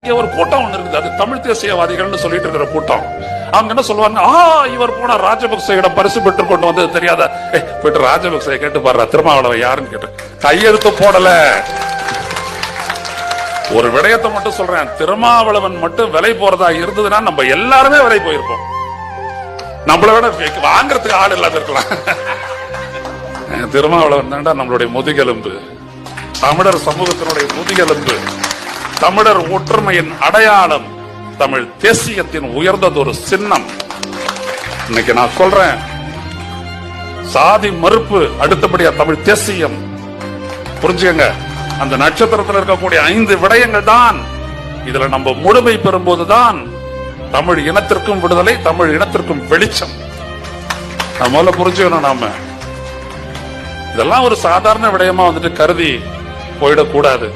ஒரு கூட்டம் ஒண்ணு இருக்குது, அது தமிழ் தேசியவாதிகள்னு சொல்லிட்டு இருக்கிற கூட்டம். அவங்க என்ன சொல்லுவாங்க, இவர் போனா ராஜபக்சேயிடம் பரிசு பெற்று கொண்டு வந்தது தெரியாத, போயிட்டு ராஜபக்சே கேட்டு பாரு திருமாவளவன் யாருன்னு கேட்டு கையெழுத்து போடல. ஒரு விடயத்தை மட்டும் சொல்றேன், திருமாவளவன் மட்டும் விலை போறதா இருந்ததுன்னா நம்ம எல்லாருமே விலை போயிருப்போம். நம்மளை விட வாங்கறதுக்கு ஆள் இல்லாத இருக்கலாம். திருமாவளவன் தாண்டா நம்மளுடைய முதுகெலும்பு, தமிழர் சமூகத்தினுடைய முதுகெலும்பு, தமிழர் ஒற்றுமையின் அடையாளம், தமிழ் தேசியத்தின் உயர்ந்தது ஒரு சின்னம். இன்னைக்கு நான் சொல்றேன், சாதி மறுப்பு அடுத்தபடியா தமிழ் தேசியம். புரிஞ்சுங்க, அந்த நட்சத்திரத்தில் இருக்கக்கூடிய 5 விடயங்கள் தான். இதுல நம்ம முழுமை பெறும்போதுதான் தமிழ் இனத்திற்கும் விடுதலை, தமிழ் இனத்திற்கும் வெளிச்சம். முதல்ல புரிஞ்சுக்கணும். நாம இதெல்லாம் ஒரு சாதாரண விடயமா வந்துட்டு கருதி போயிடக்கூடாது.